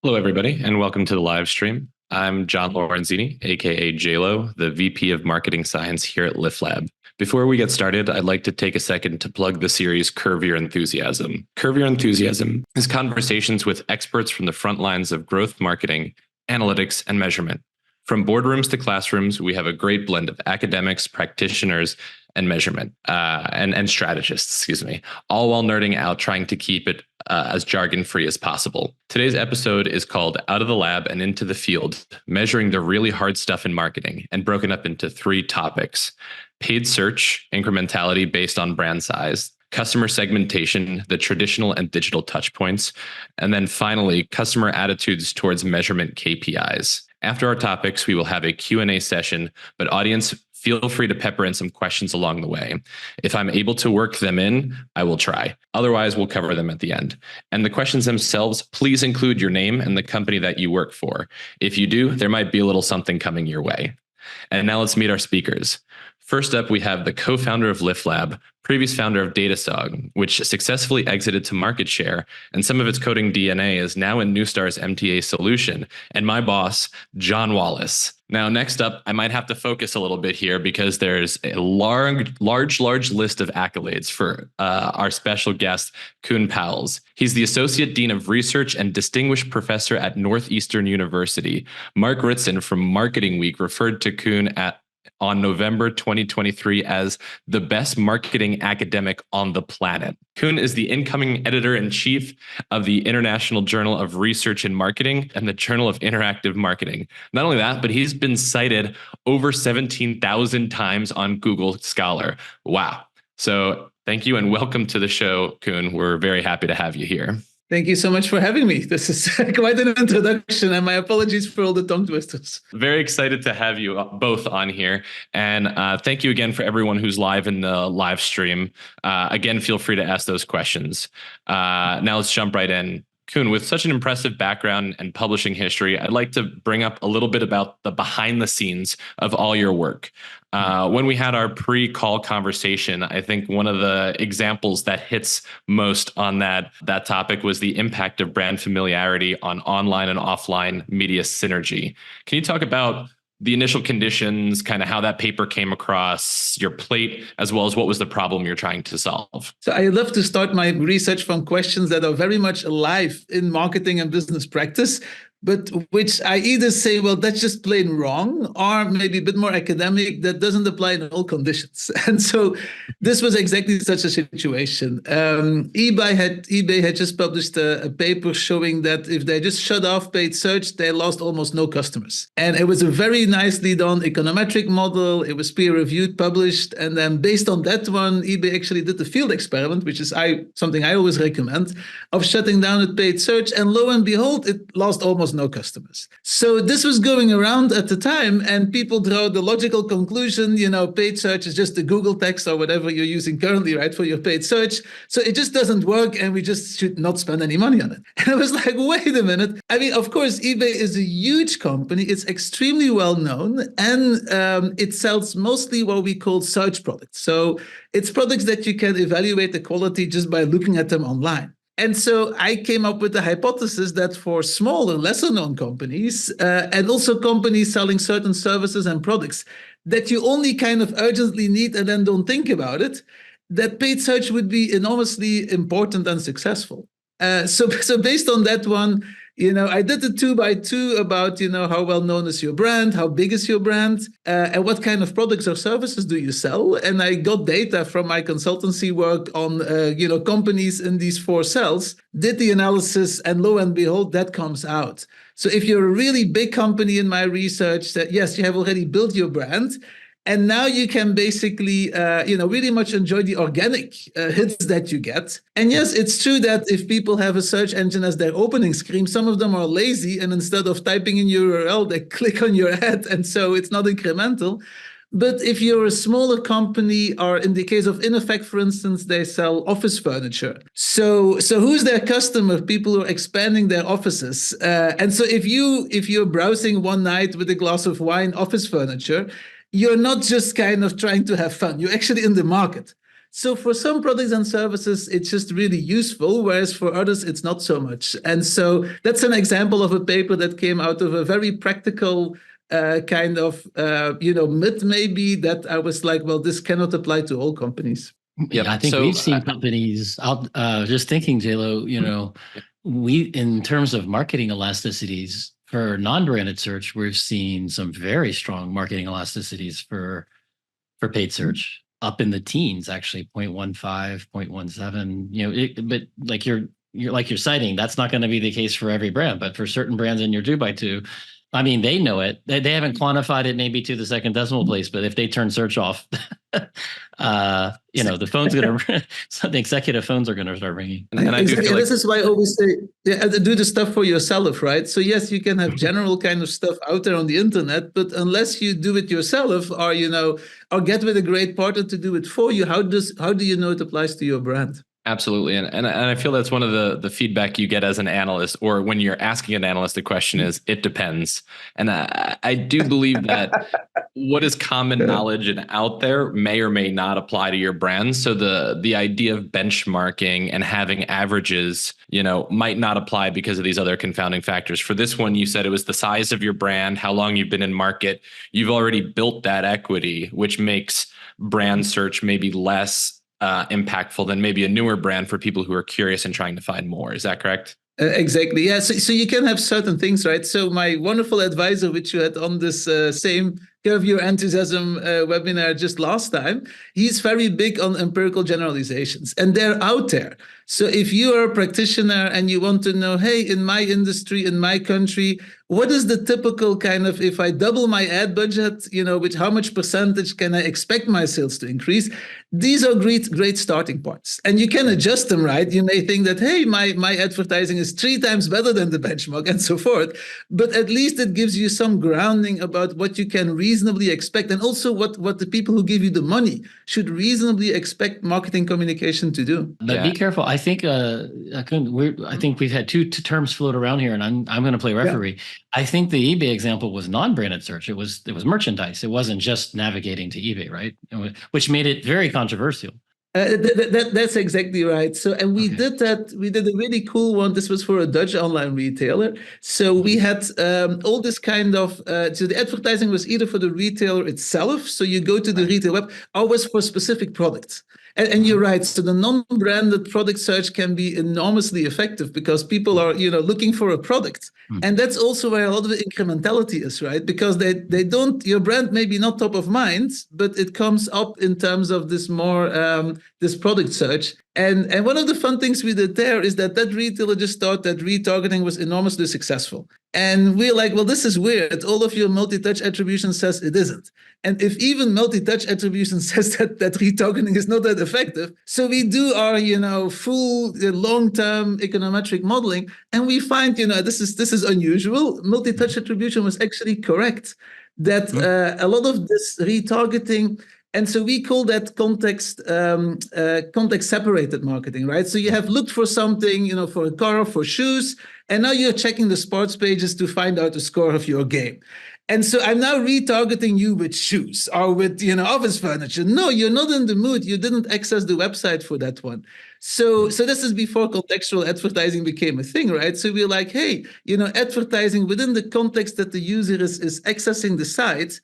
Hello, everybody, and welcome to the live stream. I'm John Lorenzini, aka JLo, the VP of Marketing Science here at LiftLab. Before we get started, I'd like to take a second to plug the series Curve Your Enthusiasm. Curve Your Enthusiasm is conversations with experts from the front lines of growth marketing, analytics, and measurement. From boardrooms to classrooms, we have a great blend of academics, practitioners, and measurement and strategists, all while nerding out, trying to keep it as jargon-free as possible. Today's episode is called Out of the Lab and Into the Field, Measuring the Really Hard Stuff in Marketing, and broken up into three topics: paid search, incrementality based on brand size; customer segmentation, the traditional and digital touchpoints; and then finally, customer attitudes towards measurement KPIs. After our topics, we will have a Q&A session, but audience, feel free to pepper in some questions along the way. If I'm able to work them in, I will try. Otherwise, we'll cover them at the end. And the questions themselves, please include your name and the company that you work for. If you do, there might be a little something coming your way. And now let's meet our speakers. First up, we have the co-founder of LiftLab, previous founder of Datasog, which successfully exited to market share, and some of its coding DNA is now in Neustar's MTA solution, and my boss, John Wallace. Now, next up, I might have to focus a little bit here because there's a large list of accolades for our special guest, Koen Pauwels. He's the Associate Dean of Research and Distinguished Professor at Northeastern University. Mark Ritson from Marketing Week referred to Koen on November 2023 as the best marketing academic on the planet. Koen is the incoming editor-in-chief of the International Journal of Research and Marketing and the Journal of Interactive Marketing. Not only that, but he's been cited over 17,000 times on Google Scholar. Wow. So thank you and welcome to the show, Koen. We're very happy to have you here. Thank you so much for having me. This is quite an introduction, and my apologies for all the tongue twisters. Very excited to have you both on here. And thank you again for everyone who's live in the live stream. Again, feel free to ask those questions. Now let's jump right in. Koen, with such an impressive background and publishing history, I'd like to bring up a little bit about the behind the scenes of all your work. When we had our pre-call conversation, I think one of the examples that hits most on that topic was the impact of brand familiarity on online and offline media synergy. Can you talk about the initial conditions, kind of how that paper came across your plate, as well as what was the problem you're trying to solve? So I love to start my research from questions that are very much alive in marketing and business practice, but which I either say, well, that's just plain wrong, or maybe a bit more academic, that doesn't apply in all conditions. And so this was exactly such a situation. eBay had just published a paper showing that if they just shut off paid search, they lost almost no customers. And it was a very nicely done econometric model. It was peer-reviewed, published. And then based on that one, eBay actually did the field experiment, which is something I always recommend, of shutting down a paid search. And lo and behold, it lost almost no customers. So this was going around at the time, and people draw the logical conclusion, paid search is just the Google text or whatever you're using currently, right, for your paid search. So it just doesn't work, and we just should not spend any money on it. And I was like, wait a minute. I mean, of course, eBay is a huge company. It's extremely well known, and it sells mostly what we call search products. So it's products that you can evaluate the quality just by looking at them online. And so I came up with the hypothesis that for smaller, lesser known companies, and also companies selling certain services and products that you only kind of urgently need and then don't think about it, that paid search would be enormously important and successful. So based on that one, I did the 2x2 about, how well known is your brand, how big is your brand, and what kind of products or services do you sell? And I got data from my consultancy work on, companies in these four cells, did the analysis, and lo and behold, that comes out. So if you're a really big company in my research, that yes, you have already built your brand, and now you can basically, really much enjoy the organic hits that you get. And yes, it's true that if people have a search engine as their opening screen, some of them are lazy, and instead of typing in your URL, they click on your ad, and so it's not incremental. But if you're a smaller company, or in the case of InEffect, for instance, they sell office furniture. So who's their customer? People who are expanding their offices. And so if you're browsing one night with a glass of wine, office furniture, you're not just kind of trying to have fun. You're actually in the market. So for some products and services, it's just really useful, whereas for others, it's not so much. And so that's an example of a paper that came out of a very practical kind of, myth maybe, that I was like, well, this cannot apply to all companies. Yep. I think we've seen companies out, just thinking, JLo, in terms of marketing elasticities for non-branded search, we've seen some very strong marketing elasticities for paid search, up in the teens, actually 0.15, 0.17, but like you're citing, that's not going to be the case for every brand, but for certain brands in your 2x2, I mean, they know it. They haven't quantified it maybe to the second decimal place, but if they turn search off, the phone's going to, the executive phones are going to start ringing. And I do feel like this is why I always say, do the stuff for yourself, right? So yes, you can have general kind of stuff out there on the internet, but unless you do it yourself, or get with a great partner to do it for you, how do you know it applies to your brand? Absolutely. And I feel that's one of the feedback you get as an analyst, or when you're asking an analyst a question, is it depends. And I do believe that what is common knowledge and out there may or may not apply to your brand. So the idea of benchmarking and having averages, might not apply because of these other confounding factors. For this one, you said it was the size of your brand, how long you've been in market. You've already built that equity, which makes brand search maybe less impactful than maybe a newer brand for people who are curious and trying to find more. Is that correct? Exactly. Yeah. So you can have certain things, right? So my wonderful advisor, which you had on this same Curve Your Enthusiasm webinar just last time, he's very big on empirical generalizations, and they're out there. So if you are a practitioner and you want to know, hey, in my industry, in my country, what is the typical kind of, if I double my ad budget, with how much percentage can I expect my sales to increase? These are great starting points. And you can adjust them, right? You may think that, hey, my advertising is 3 times better than the benchmark and so forth. But at least it gives you some grounding about what you can reasonably expect, and also what the people who give you the money should reasonably expect marketing communication to do. But be careful. I think I think we've had two terms float around here, and I'm going to play referee. Yeah. I think the eBay example was non-branded search. It was merchandise. It wasn't just navigating to eBay, right? Which made it very controversial. That's exactly right. So, and we did that. We did a really cool one. This was for a Dutch online retailer. So we had all this kind of. So the advertising was either for the retailer itself. So you go to the retail web, or was for specific products. And you're right. So the non-branded product search can be enormously effective because people are, looking for a product. And that's also where a lot of the incrementality is, right? Because they don't, your brand may be not top of mind, but it comes up in terms of this more, this product search. And one of the fun things we did there is that retailer just thought that retargeting was enormously successful. And we're like, well, this is weird. All of your multi-touch attribution says it isn't. And if even multi-touch attribution says that retargeting is not that effective, so we do our, full long-term econometric modeling, and we find, this is unusual. Multi-touch attribution was actually correct. That a lot of this retargeting. And so we call that context separated marketing, right? So you have looked for something, for a car, for shoes, and now you're checking the sports pages to find out the score of your game. And so I'm now retargeting you with shoes or with, office furniture. No, you're not in the mood. You didn't access the website for that one. So this is before contextual advertising became a thing, right? So we're like, hey, advertising within the context that the user is accessing the site.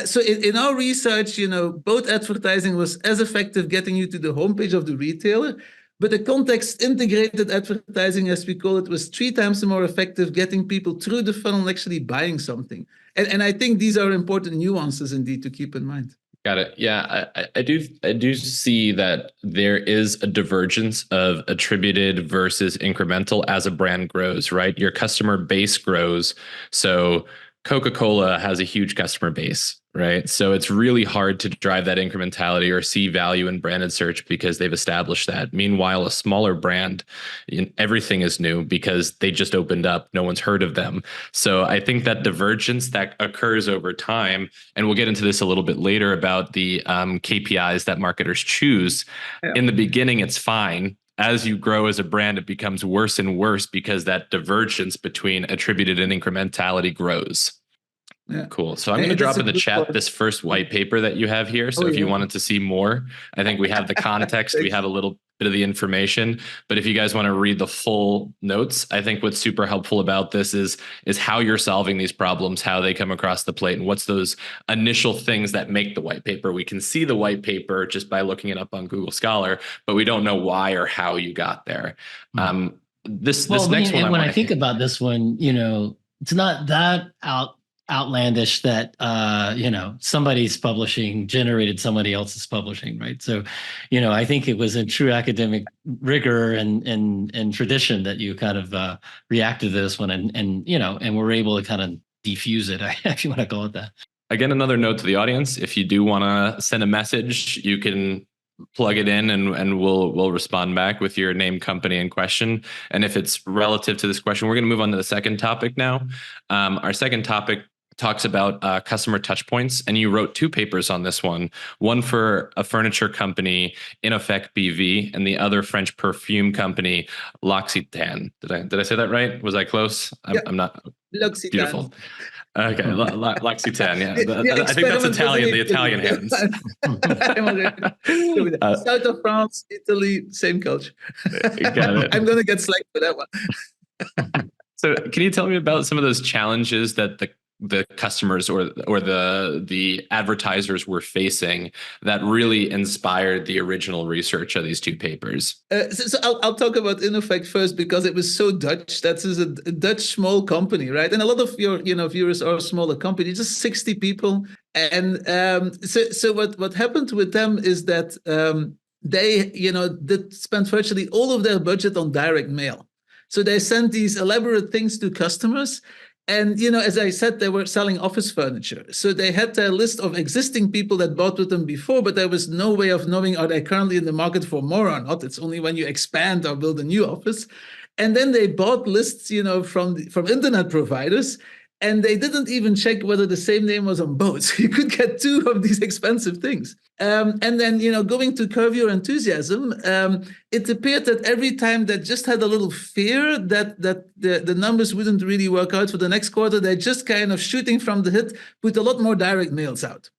So in our research, both advertising was as effective getting you to the homepage of the retailer, but the context integrated advertising, as we call it, was 3 times more effective getting people through the funnel and actually buying something. And I think these are important nuances indeed to keep in mind. Got it. Yeah, I do see that there is a divergence of attributed versus incremental as a brand grows, right? Your customer base grows. So Coca-Cola has a huge customer base, right? So it's really hard to drive that incrementality or see value in branded search because they've established that. Meanwhile, a smaller brand, everything is new because they just opened up. No one's heard of them. So I think that divergence that occurs over time, and we'll get into this a little bit later about the KPIs that marketers choose. Yeah. In the beginning, it's fine. As you grow as a brand, it becomes worse and worse because that divergence between attributed and incrementality grows. Yeah. Cool. So I'm And going to drop that's a in the good chat point. this first white paper that you have here. So Oh, if you yeah. wanted to see more, I think we have the context, we Thanks. have a little bit of the information. But if you guys want to read the full notes, I think what's super helpful about this is how you're solving these problems, how they come across the plate, and what's those initial things that make the white paper. We can see the white paper just by looking it up on Google Scholar, but we don't know why or how you got there. This next one, when I think about this one, it's not that outlandish that somebody's publishing generated somebody else's publishing, right? So, I think it was in true academic rigor and tradition that you kind of reacted to this one, and we're able to kind of defuse it, if you want to call it that. Again, another note to the audience: if you do want to send a message, you can plug it in and we'll respond back with your name, company, and question. And if it's relative to this question, we're going to move on to the second topic now. Our second topic talks about customer touch points, and you wrote 2 papers on this one for a furniture company, Inofec BV, and the other French perfume company, L'Occitane. Did I say that right? Was I close? I'm not. L'Occitane. Beautiful. Okay, L'Occitane. Yeah, I think that's Italian. The Italian hands. South of France, Italy, same culture. Got it. I'm gonna get slack for that one. So, can you tell me about some of those challenges that the customers or the advertisers were facing that really inspired the original research of these 2 papers? So I'll talk about Inofec first because it was so Dutch. That is a Dutch small company, right? And a lot of your viewers are smaller companies, just 60 people. And so what happened with them is that they did spend virtually all of their budget on direct mail. So they sent these elaborate things to customers. And, as I said, they were selling office furniture. So they had their list of existing people that bought with them before, but there was no way of knowing, are they currently in the market for more or not? It's only when you expand or build a new office. And then they bought lists, from internet providers, and they didn't even check whether the same name was on both. So you could get 2 of these expensive things. And then, going to curb your enthusiasm, it appeared that every time they just had a little fear that the numbers wouldn't really work out for the next quarter, they just kind of shooting from the hip, put a lot more direct mails out.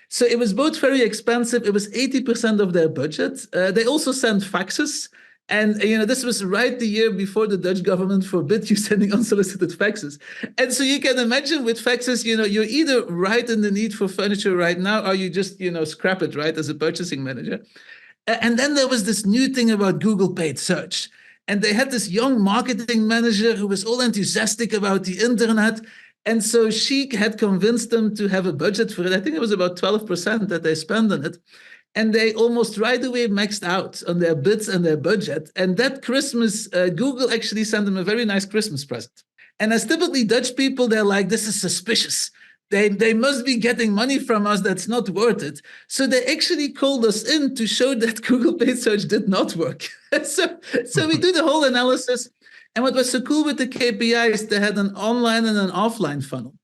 So it was both very expensive. It was 80% of their budget. They also sent faxes. And, this was right the year before the Dutch government forbid you sending unsolicited faxes. And so you can imagine with faxes, you're either right in the need for furniture right now, or you just, scrap it, right, as a purchasing manager. And then there was this new thing about Google paid search. And they had this young marketing manager who was all enthusiastic about the internet. And so she had convinced them to have a budget for it. I think it was about 12% that they spent on it. And they almost right away maxed out on their bids and their budget. And that Christmas, Google actually sent them a very nice Christmas present. And as typically Dutch people, they're like, this is suspicious. They must be getting money from us that's not worth it. So they actually called us in to show that Google paid search did not work. so we do the whole analysis. And what was so cool with the KPIs, they had an online and an offline funnel.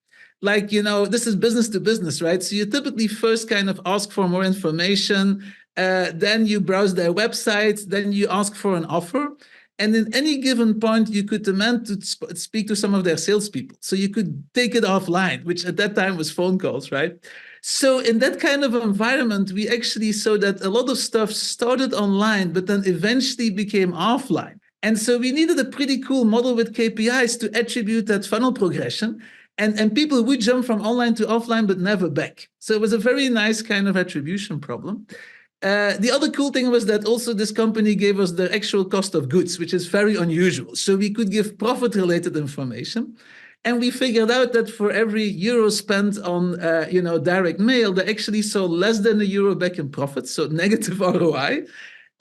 Like, this is business to business, right? So you typically first kind of ask for more information, then you browse their website, then you ask for an offer. And in any given point, you could demand to speak to some of their salespeople. So you could take it offline, which at that time was phone calls, right? So in that kind of environment, we actually saw that a lot of stuff started online, but then eventually became offline. And so we needed a pretty cool model with KPIs to attribute that funnel progression. And people would jump from online to offline, but never back. So it was a very nice kind of attribution problem. The other cool thing was that also this company gave us the actual cost of goods, which is very unusual. So we could give profit-related information. And we figured out that for every euro spent on direct mail, they actually saw less than €1 back in profit, so negative ROI.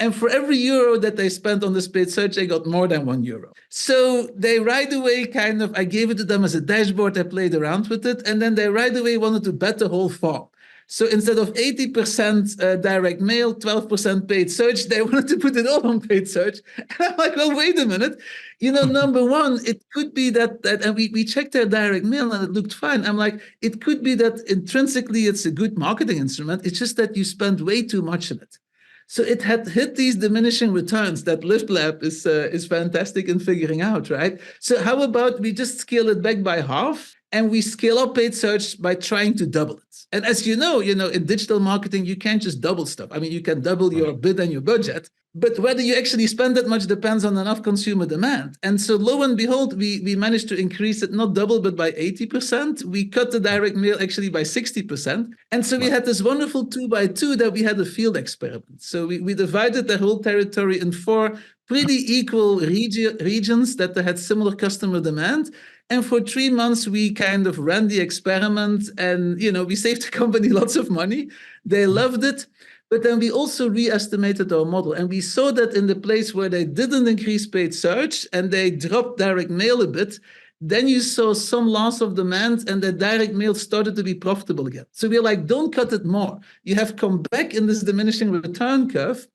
And for every euro that they spent on this paid search, they got more than €1. So they right away I gave it to them as a dashboard. They played around with it. And then they right away wanted to bet the whole farm. So instead of 80% direct mail, 12% paid search, they wanted to put it all on paid search. And I'm like, well, wait a minute. Number one, it could be that and we checked their direct mail and it looked fine. I'm like, it could be that intrinsically it's a good marketing instrument. It's just that you spend way too much in it. So it had hit these diminishing returns that LiftLab is fantastic in figuring out, right? So how about we just scale it back by half? and we scale up paid search by trying to double it. And as you know, in digital marketing, you can't just double stuff. I mean, you can double your bid and your budget, but whether you actually spend that much depends on enough consumer demand. And so lo and behold, we managed to increase it, not double, but by 80%. We cut the direct mail actually by 60%. And so we had this wonderful 2x2 that we had a field experiment. So we divided the whole territory in 4 pretty equal regions that had similar customer demand. And for 3 months, we kind of ran the experiment, and we saved the company lots of money. They loved it. But then we also re-estimated our model, and we saw that in the place where they didn't increase paid search and they dropped direct mail a bit, then you saw some loss of demand, and the direct mail started to be profitable again. So we're like, don't cut it more. You have come back in this diminishing return curve.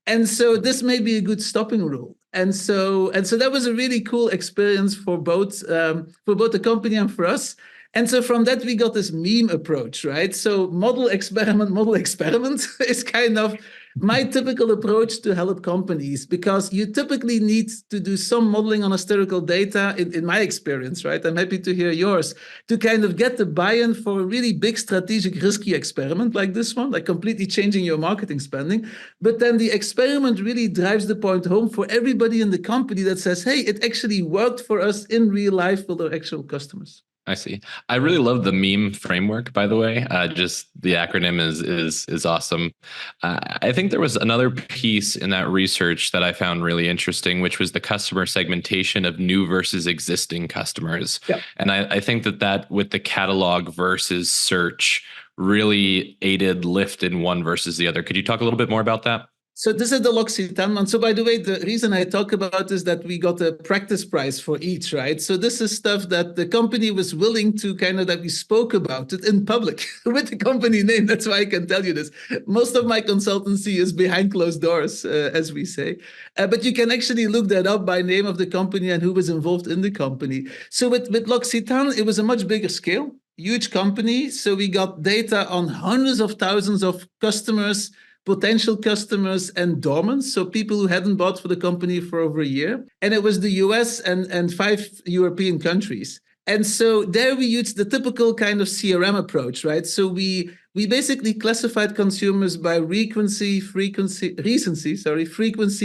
And so this may be a good stopping rule. And so that was a really cool experience for both the company and for us. And so from that, we got this meme approach, right? So model experiment is kind of my typical approach to help companies, because you typically need to do some modeling on historical data, in my experience, right? I'm happy to hear yours, to kind of get the buy-in for a really big strategic risky experiment like this one, like completely changing your marketing spending. But then the experiment really drives the point home for everybody in the company that says, hey, it actually worked for us in real life with our actual customers. I see. I really love the meme framework, by the way. Just the acronym is awesome. I think there was another piece in that research that I found really interesting, which was the customer segmentation of new versus existing customers. Yep. And I think that with the catalog versus search really aided Lyft in one versus the other. Could you talk a little bit more about that? So this is the L'Occitane one. So by the way, the reason I talk about is that we got a practice prize for each, right? So this is stuff that the company was willing to that we spoke about it in public with the company name. That's why I can tell you this. Most of my consultancy is behind closed doors, as we say. But you can actually look that up by name of the company and who was involved in the company. So with L'Occitane, it was a much bigger scale, huge company. So we got data on hundreds of thousands of customers, potential customers, and dormants, so people who hadn't bought for the company for over a year. And it was the US and 5 European countries. And so there we used the typical kind of CRM approach, right? So we basically classified consumers by frequency,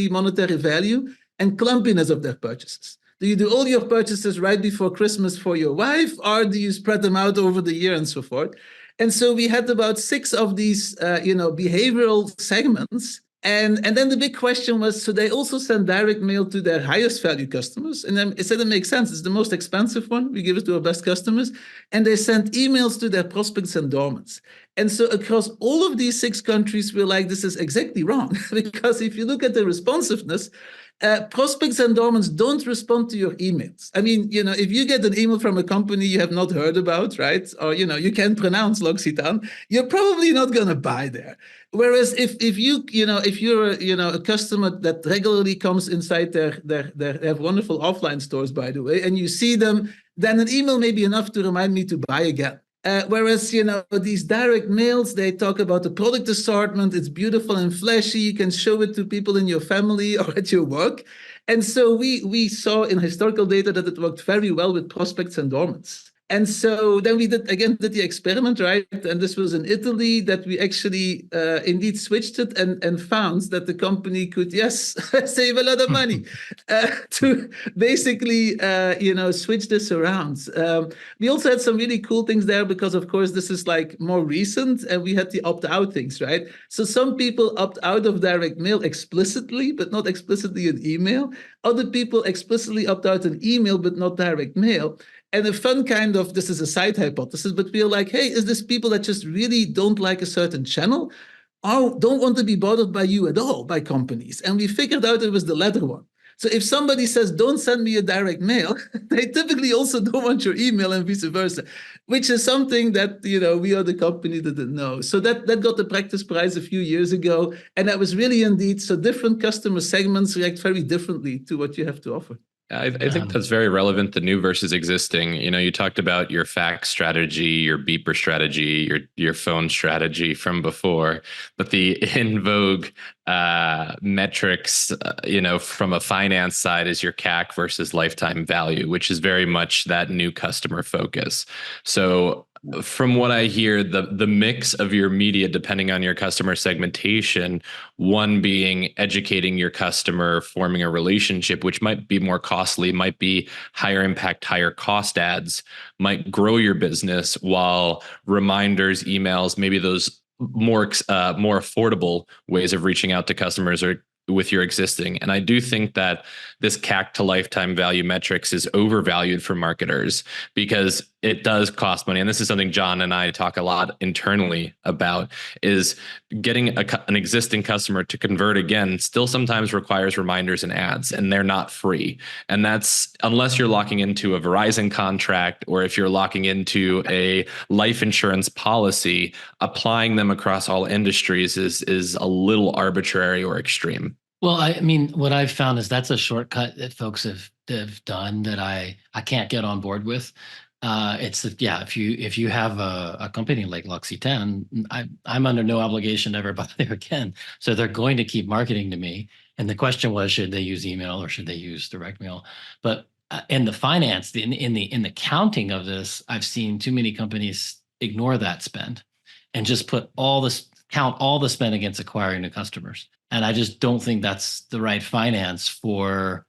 monetary value, and clumpiness of their purchases. Do you do all your purchases right before Christmas for your wife, or do you spread them out over the year and so forth? And so we had about 6 of these, behavioral segments. And then the big question was, so they also send direct mail to their highest value customers. And then it said it makes sense. It's the most expensive one. We give it to our best customers. And they sent emails to their prospects and dormants. And so across all of these 6 countries, we're like, this is exactly wrong. Because if you look at the responsiveness, prospects and dormants don't respond to your emails. I mean, if you get an email from a company you have not heard about, right? Or, you can't pronounce L'Occitane, you're probably not going to buy there. Whereas if you're a customer that regularly comes inside they have wonderful offline stores, by the way, and you see them, then an email may be enough to remind me to buy again. Whereas, these direct mails, they talk about the product assortment. It's beautiful and flashy. You can show it to people in your family or at your work. And so we saw in historical data that it worked very well with prospects and dormants. And so then we did the experiment, right? And this was in Italy, that we actually indeed switched it and found that the company could, yes, save a lot of money to basically, switch this around. We also had some really cool things there because, of course, this is like more recent, and we had the opt-out things, right? So some people opt out of direct mail explicitly, but not explicitly in email. Other people explicitly opt out in email, but not direct mail. And a fun this is a side hypothesis, but we're like, hey, is this people that just really don't like a certain channel or don't want to be bothered by you at all, by companies? And we figured out it was the latter one. So if somebody says, don't send me a direct mail, they typically also don't want your email and vice versa, which is something that, we are the company that didn't know. So that got the practice prize a few years ago. And that was really indeed, so different customer segments react very differently to what you have to offer. I think that's very relevant, the new versus existing. You talked about your fax strategy, your beeper strategy, your phone strategy from before, but the in vogue metrics, from a finance side is your CAC versus lifetime value, which is very much that new customer focus. So from what I hear, the mix of your media, depending on your customer segmentation, one being educating your customer, forming a relationship, which might be more costly, might be higher impact, higher cost ads, might grow your business, while reminders, emails, maybe those more affordable ways of reaching out to customers are with your existing. And I do think that this CAC to lifetime value metrics is overvalued for marketers because it does cost money. And this is something John and I talk a lot internally about, is getting an existing customer to convert again still sometimes requires reminders and ads, and they're not free. And that's unless you're locking into a Verizon contract, or if you're locking into a life insurance policy, applying them across all industries is a little arbitrary or extreme. Well, I mean, what I've found is that's a shortcut that folks have done that I can't get on board with. If you have a company like L'Occitane, I'm under no obligation to ever buy there again. So they're going to keep marketing to me. And the question was, should they use email or should they use direct mail? But in the finance, in the counting of this, I've seen too many companies ignore that spend and just count all the spend against acquiring new customers. And I just don't think that's the right finance for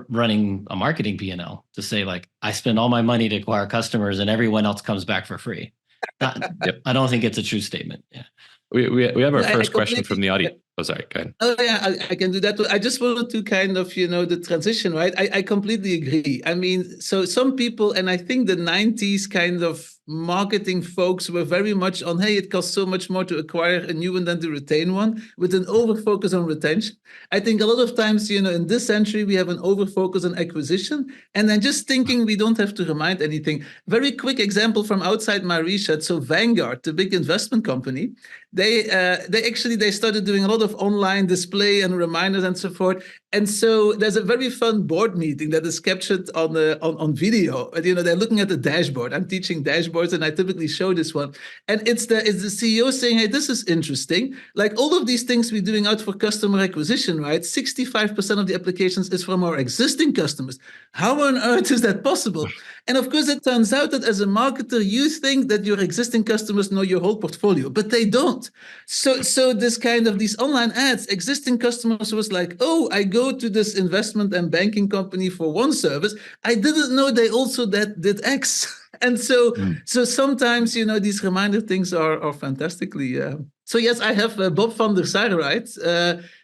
running a marketing P&L, to say, like, I spend all my money to acquire customers and everyone else comes back for free. Yep. I don't think it's a true statement. Yeah. We have our first question from the audience. Oh, sorry, go ahead. Oh, yeah, I can do that. I just wanted to kind of, the transition, right? I completely agree. I mean, so some people, and I think the 90s kind of marketing folks were very much on, hey, it costs so much more to acquire a new one than to retain one, with an over focus on retention. I think a lot of times, in this century, we have an over focus on acquisition, and then just thinking we don't have to remind anything. Very quick example from outside my research. So Vanguard, the big investment company, they started doing a lot of online display and reminders and so forth. And so there's a very fun board meeting that is captured on video. And, they're looking at the dashboard. I'm teaching dashboards, and I typically show this one. And it's the CEO saying, hey, this is interesting. Like, all of these things we're doing out for customer acquisition, right? 65% of the applications is from our existing customers. How on earth is that possible? And of course, it turns out that as a marketer, you think that your existing customers know your whole portfolio, but they don't. So this kind of these online ads, existing customers was like, oh, I go to this investment and banking company for one service. I didn't know they also did X. And so sometimes, these reminder things are fantastically. So yes, I have Bob van der Sar, right?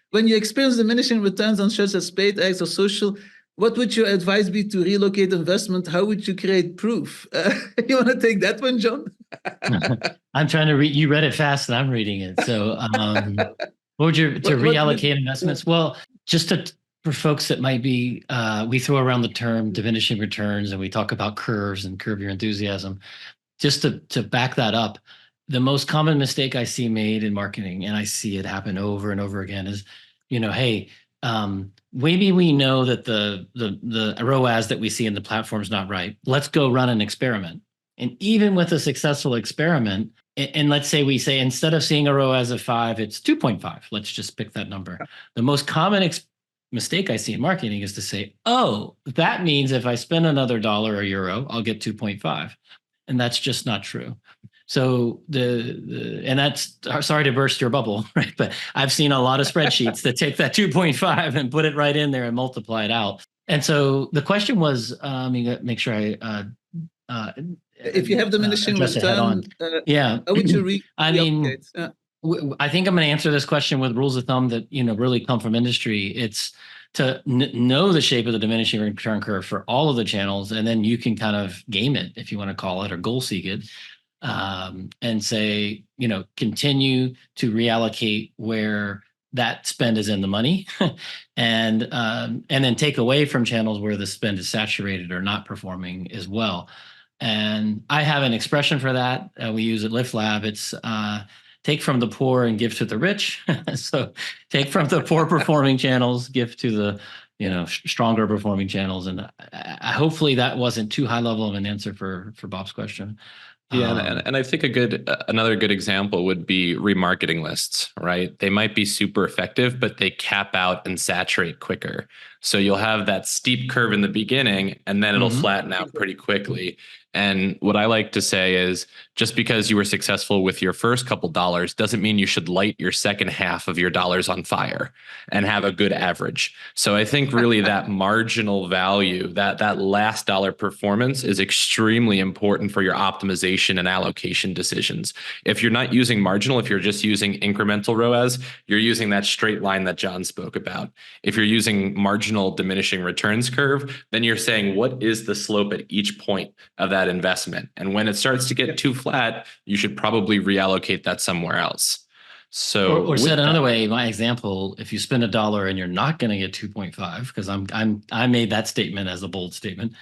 When you experience diminishing returns on such as paid ads or social, what would your advice be to relocate investment? How would you create proof? You want to take that one, John? I'm trying to read. You read it fast, and I'm reading it. So, what would you reallocate investments? Well, for folks that might be, we throw around the term diminishing returns, and we talk about curves and curb your enthusiasm. Just to back that up, the most common mistake I see made in marketing, and I see it happen over and over again, is, hey, maybe we know that the ROAS that we see in the platform is not right. Let's go run an experiment. And even with a successful experiment, and let's say we say, instead of seeing a ROAS of 5, it's 2.5. Let's just pick that number. The most common mistake I see in marketing is to say, oh, that means if I spend another dollar or euro, I'll get 2.5. And that's just not true. So and that's, sorry to burst your bubble, right? But I've seen a lot of spreadsheets that take that 2.5 and put it right in there and multiply it out. And so the question was, make sure if you have diminishing return, how would you I think I'm going to answer this question with rules of thumb that, really come from industry. It's to know the shape of the diminishing return curve for all of the channels, and then you can kind of game it, if you want to call it, or goal seek it, and say, continue to reallocate where that spend is in the money, and then take away from channels where the spend is saturated or not performing as well. And I have an expression for that. We use at LiftLab. It's take from the poor and give to the rich. So take from the poor performing channels, give to stronger performing channels. And hopefully that wasn't too high level of an answer for Bob's question. Yeah, and I think another good example would be remarketing lists, right? They might be super effective, but they cap out and saturate quicker. So you'll have that steep curve in the beginning, and then it'll flatten out pretty quickly. And what I like to say is, just because you were successful with your first couple dollars doesn't mean you should light your second half of your dollars on fire and have a good average. So I think really that marginal value, that last dollar performance is extremely important for your optimization and allocation decisions. If you're not using marginal, if you're just using incremental ROAS, you're using that straight line that John spoke about. If you're using marginal diminishing returns curve, then you're saying, what is the slope at each point of that investment? And when it starts to get too flat, you should probably reallocate that somewhere else. So, or said another way, my example, if you spend $1 and you're not going to get 2.5, because I made that statement as a bold statement.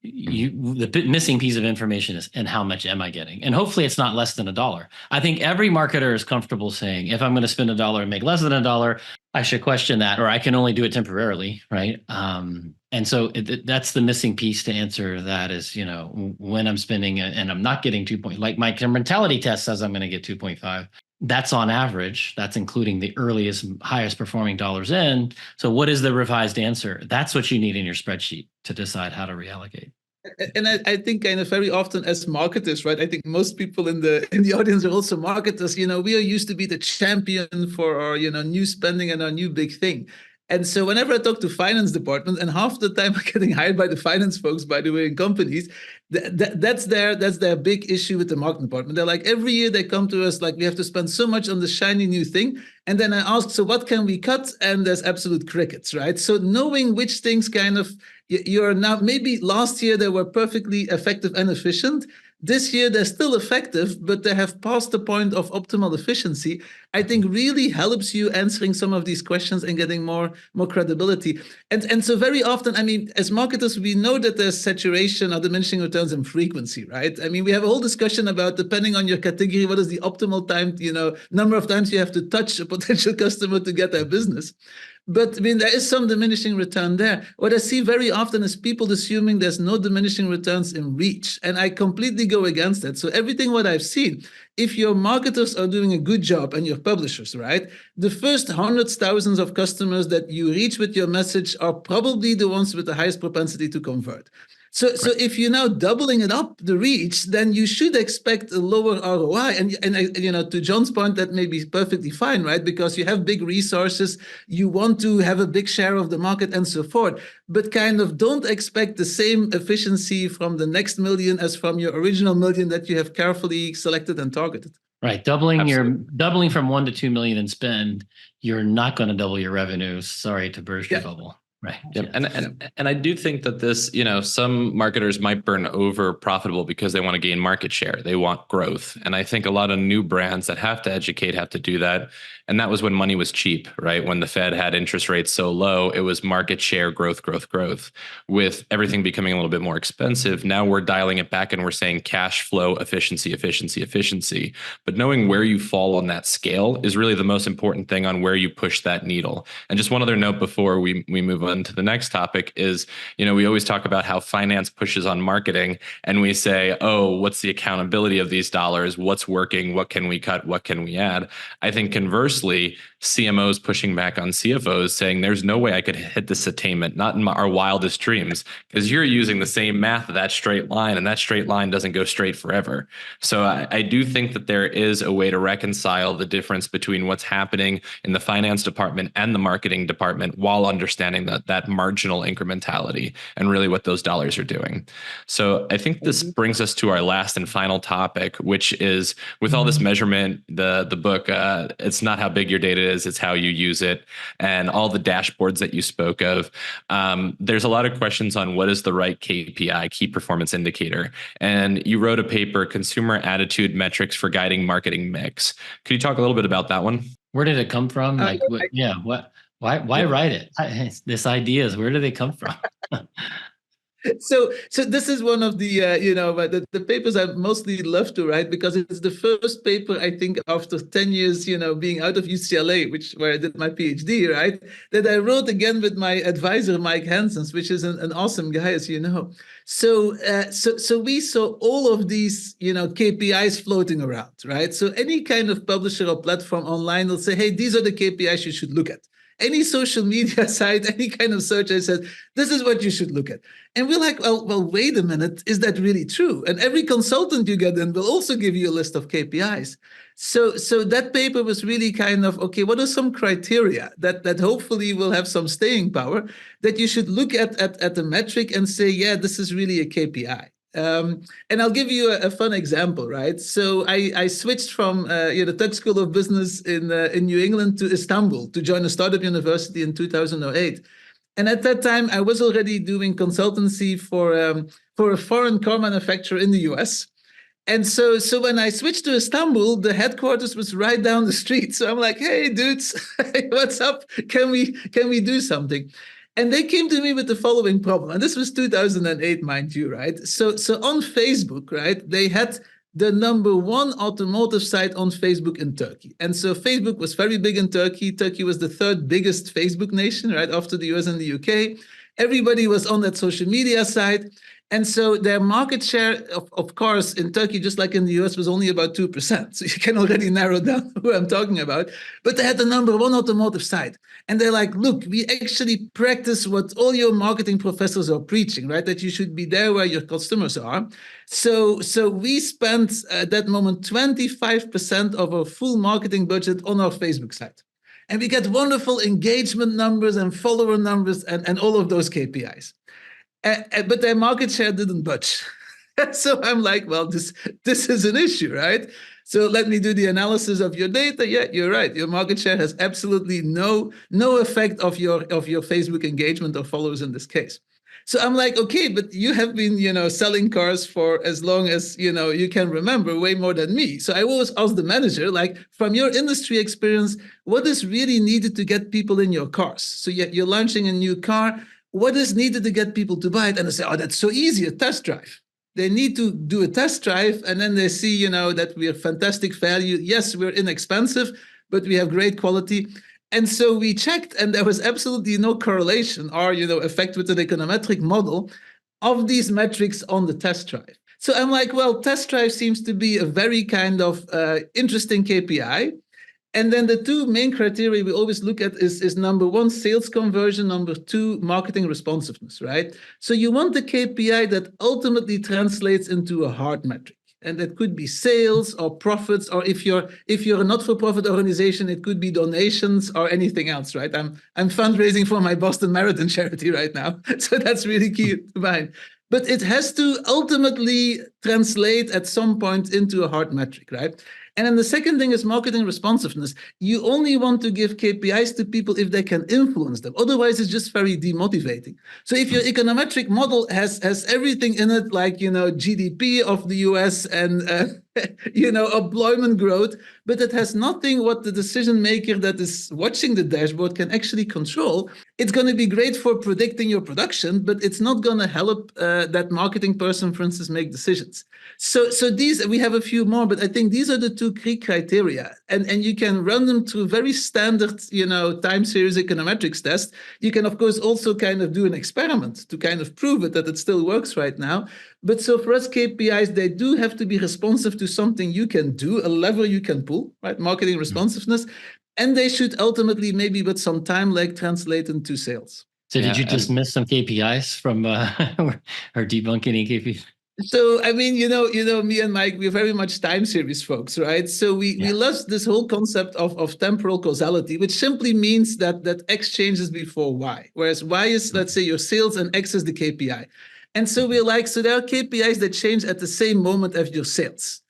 The missing piece of information is, and how much am I getting? And hopefully it's not less than $1. I think every marketer is comfortable saying, if I'm going to spend $1 and make less than $1, I should question that, or I can only do it temporarily, right? And so that's the missing piece to answer that is, when I'm spending and I'm not getting 2. Like my mentality test says I'm going to get 2.5. That's on average. That's including the earliest, highest performing dollars in. So what is the revised answer? That's what you need in your spreadsheet to decide how to reallocate. And I think kind of very often as marketers, right? I think most people in the audience are also marketers. We are used to be the champion for our, new spending and our new big thing. And so whenever I talk to finance department, and half the time I'm getting hired by the finance folks, by the way, in companies, that's their big issue with the marketing department. They're like, every year they come to us like, we have to spend so much on the shiny new thing. And then I ask, so what can we cut? And there's absolute crickets, right? So knowing which things kind of you're now, maybe last year they were perfectly effective and efficient. This year, they're still effective, but they have passed the point of optimal efficiency, I think really helps you answering some of these questions and getting more credibility. And so very often, I mean, as marketers, we know that there's saturation or diminishing returns in frequency, right? I mean, we have a whole discussion about, depending on your category, what is the optimal time, number of times you have to touch a potential customer to get their business. But I mean, there is some diminishing return there. What I see very often is people assuming there's no diminishing returns in reach. And I completely go against that. So everything what I've seen, if your marketers are doing a good job and your publishers, right, the first hundreds, thousands of customers that you reach with your message are probably the ones with the highest propensity to convert. So if you're now doubling it up, the reach, then you should expect a lower ROI. And to John's point, that may be perfectly fine, right? Because you have big resources, you want to have a big share of the market and so forth, but kind of don't expect the same efficiency from the next million as from your original million that you have carefully selected and targeted. Right. Doubling from 1 to 2 million in spend, you're not going to double your revenue. Sorry to burst your bubble. Right. Yep. And I do think that this, some marketers might burn over profitable because they want to gain market share. They want growth. And I think a lot of new brands that have to educate have to do that. And that was when money was cheap, right? When the Fed had interest rates so low, it was market share, growth, growth, growth. With everything becoming a little bit more expensive, now we're dialing it back and we're saying cash flow, efficiency, efficiency, efficiency. But knowing where you fall on that scale is really the most important thing on where you push that needle. And just one other note before we move on to the next topic is, we always talk about how finance pushes on marketing and we say, oh, what's the accountability of these dollars? What's working? What can we cut? What can we add? I think conversely, CMOs pushing back on CFOs saying there's no way I could hit this attainment, not in our wildest dreams, because you're using the same math of that straight line and that straight line doesn't go straight forever. So I do think that there is a way to reconcile the difference between what's happening in the finance department and the marketing department while understanding that marginal incrementality and really what those dollars are doing. So I think this brings us to our last and final topic, which is with all this measurement, the book, it's not how big your data is, it's how you use it, and all the dashboards that you spoke of. There's a lot of questions on what is the right KPI, key performance indicator. And you wrote a paper, Consumer Attitude Metrics for Guiding Marketing Mix. Could you talk a little bit about that one? Where did it come from? Why write it? This ideas, where do they come from? So this is one of the the papers I mostly love to write because it's the first paper I think after 10 years being out of UCLA, where I did my PhD, right, that I wrote again with my advisor Mike Hansens, which is an awesome guy, as you know. So we saw all of these KPIs floating around, right? So any kind of publisher or platform online will say, hey, these are the KPIs you should look at. Any social media site, any kind of search, I said, this is what you should look at. And we're like, well, wait a minute, is that really true? And every consultant you get in will also give you a list of KPIs. So that paper was really kind of, okay, what are some criteria that hopefully will have some staying power that you should look at the metric and say, yeah, this is really a KPI. And I'll give you a fun example, right? So I switched from the Tech School of Business in New England to Istanbul to join a startup university in 2008. And at that time, I was already doing consultancy for a foreign car manufacturer in the US. And so when I switched to Istanbul, the headquarters was right down the street. So I'm like, hey, dudes, what's up? Can we do something? And they came to me with the following problem. And this was 2008, mind you, right? So on Facebook, right, they had the #1 automotive site on Facebook in Turkey. And so Facebook was very big in Turkey. Turkey was the third biggest Facebook nation, right, after the US and the UK. Everybody was on that social media site. And so their market share of cars in Turkey, just like in the US, was only about 2%. So you can already narrow down who I'm talking about. But they had the #1 automotive site. And they're like, look, we actually practice what all your marketing professors are preaching, right? That you should be there where your customers are. So we spent at that moment 25% of our full marketing budget on our Facebook site. And we get wonderful engagement numbers and follower numbers and all of those KPIs. But their market share didn't budge. So I'm like, well, this is an issue, right? So let me do the analysis of your data. Yeah, you're right. Your market share has absolutely no effect of your Facebook engagement or followers in this case. So I'm like, okay, but you have been, selling cars for as long as, you can remember, way more than me. So I always ask the manager, like, from your industry experience, what is really needed to get people in your cars? So you're launching a new car. What is needed to get people to buy it? And they say, oh, that's so easy, a test drive. They need to do a test drive, and then they see, that we have fantastic value. Yes, we're inexpensive, but we have great quality. And so we checked, and there was absolutely no correlation or, effect with an econometric model of these metrics on the test drive. So I'm like, well, test drive seems to be a very kind of interesting KPI. And then the two main criteria we always look at is #1, sales conversion, #2, marketing responsiveness, right? So you want the KPI that ultimately translates into a hard metric. And that could be sales or profits, or if you're a not-for-profit organization, it could be donations or anything else, right? I'm fundraising for my Boston Marathon charity right now. So that's really key to mind. But it has to ultimately translate at some point into a hard metric, right? And then the second thing is marketing responsiveness. You only want to give KPIs to people if they can influence them. Otherwise, it's just very demotivating. So if your econometric model has everything in it, like, GDP of the US and, employment growth, but it has nothing what the decision maker that is watching the dashboard can actually control, it's going to be great for predicting your production, but it's not going to help that marketing person, for instance, make decisions. So these, we have a few more, but I think these are the two key criteria. And you can run them through very standard, time series econometrics test. You can, of course, also kind of do an experiment to kind of prove it that it still works right now. But so for us, KPIs, they do have to be responsive to something you can do, a lever you can pull, right? Marketing responsiveness. And they should ultimately, maybe with some time lag, translate into sales. So did you just miss some KPIs from or debunk any KPIs? So, I mean, me and Mike, we're very much time series folks, right? So we lost this whole concept of temporal causality, which simply means that X changes before Y, whereas Y is, let's say, your sales and X is the KPI. And so we're like, so there are KPIs that change at the same moment as your sales.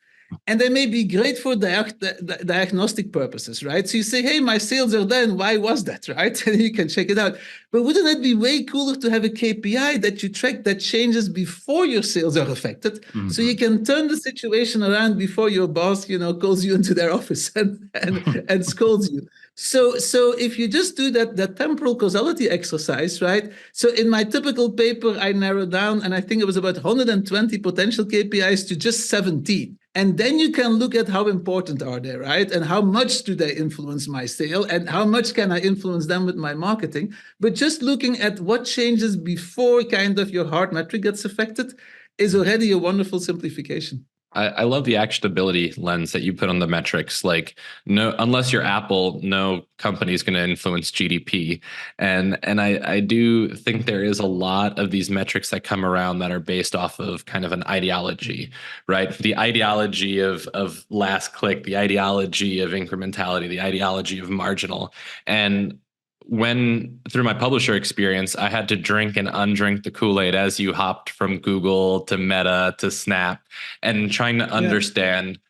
And they may be great for diagnostic purposes, right? So you say, hey, my sales are down. Why was that, right? And you can check it out. But wouldn't it be way cooler to have a KPI that you track that changes before your sales are affected? So you can turn the situation around before your boss, calls you into their office and scolds you. So if you just do that temporal causality exercise, right? So in my typical paper, I narrowed down, and I think it was about 120 potential KPIs to just 17. And then you can look at how important are they, right? And how much do they influence my sale? And how much can I influence them with my marketing? But just looking at what changes before kind of your hard metric gets affected is already a wonderful simplification. I love the actionability lens that you put on the metrics. Like, no, unless you're Apple, no company is going to influence GDP. And I do think there is a lot of these metrics that come around that are based off of kind of an ideology, right? The ideology of last click, the ideology of incrementality, the ideology of marginal. And when through my publisher experience, I had to drink and undrink the Kool-Aid as you hopped from Google to Meta to Snap, and trying to understand,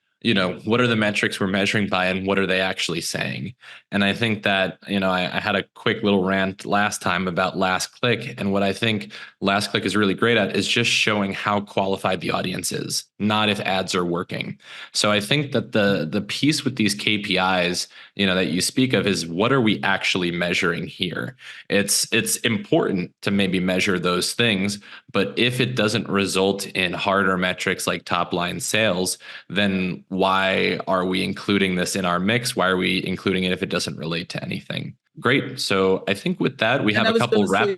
what are the metrics we're measuring by and what are they actually saying? And I think that, I had a quick little rant last time about last click. And what I think last click is really great at is just showing how qualified the audience is, not if ads are working. So I think that the piece with these KPIs, that you speak of is, what are we actually measuring here? It's important to maybe measure those things, but if it doesn't result in harder metrics like top line sales, then why are we including this in our mix? Why are we including it if it doesn't relate to anything? Great. So I think with that, we have a couple wrap.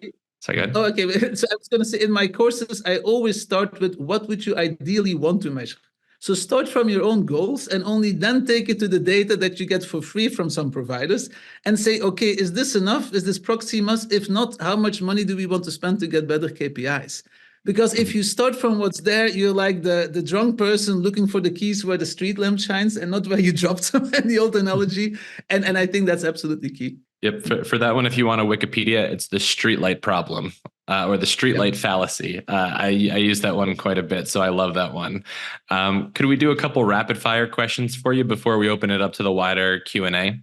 Sorry, go ahead. Oh, okay. So I was going to say, in my courses, I always start with, what would you ideally want to measure? So start from your own goals and only then take it to the data that you get for free from some providers and say, okay, is this enough? Is this proxy must? If not, how much money do we want to spend to get better KPIs? Because if you start from what's there, you're like the drunk person looking for the keys where the street lamp shines and not where you dropped them, in the old analogy. And I think that's absolutely key. Yep. For that one, if you want a Wikipedia, it's the streetlight problem, or the streetlight fallacy. I use that one quite a bit, so I love that one. Could we do a couple rapid fire questions for you before we open it up to the wider Q&A?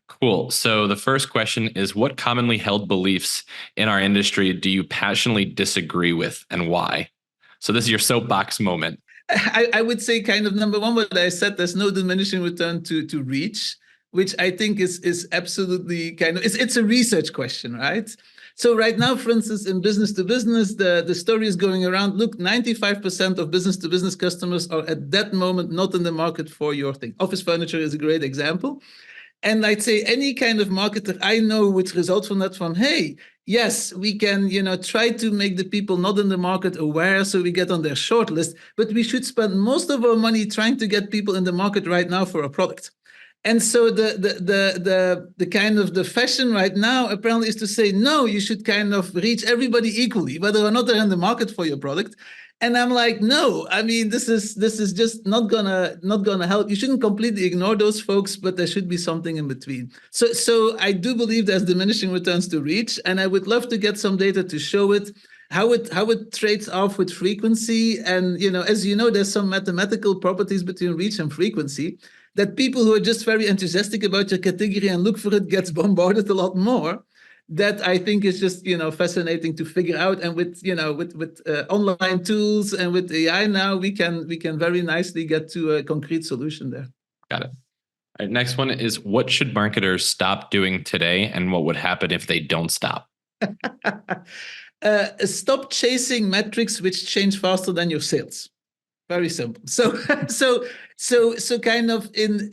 Cool. So the first question is, what commonly held beliefs in our industry do you passionately disagree with, and why? So this is your soapbox moment. I would say kind of number one, what I said, there's no diminishing return to reach, which I think is absolutely kind of, it's a research question, right? So right now, for instance, in business to business, the story is going around, look, 95% of business to business customers are at that moment not in the market for your thing. Office furniture is a great example. And I'd say any kind of marketer I know would result from that from, hey, yes, we can, try to make the people not in the market aware so we get on their short list, but we should spend most of our money trying to get people in the market right now for a product. And so the kind of the fashion right now apparently is to say, no, you should kind of reach everybody equally, whether or not they're in the market for your product. And I'm like, no, I mean, this is just not gonna help. You shouldn't completely ignore those folks, but there should be something in between. So I do believe there's diminishing returns to reach, and I would love to get some data to show it, how it trades off with frequency. And as you know, there's some mathematical properties between reach and frequency that people who are just very enthusiastic about your category and look for it gets bombarded a lot more. That I think is just fascinating to figure out, and with online tools and with AI now, we can very nicely get to a concrete solution there. Got it. All right, next one is, what should marketers stop doing today, and what would happen if they don't stop? Stop chasing metrics which change faster than your sales. Very simple. So kind of in,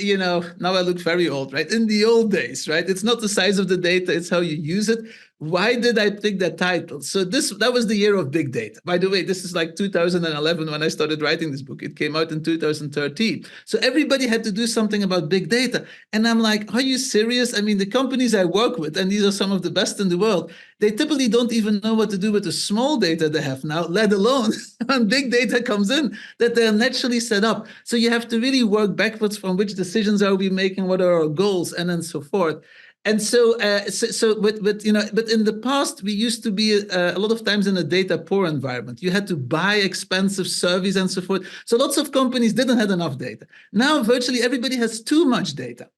now I look very old, right? In the old days, right? It's not the size of the data, it's how you use it. Why did I pick that title? So that was the year of big data. By the way, this is like 2011 when I started writing this book. It came out in 2013. So everybody had to do something about big data. And I'm like, are you serious? I mean, the companies I work with, and these are some of the best in the world, they typically don't even know what to do with the small data they have now, let alone when big data comes in, that they're naturally set up. So you have to really work backwards from which decisions are we making, what are our goals, and then so forth. And but in the past, we used to be a lot of times in a data poor environment. You had to buy expensive surveys and so forth. So lots of companies didn't have enough data. Now, virtually everybody has too much data.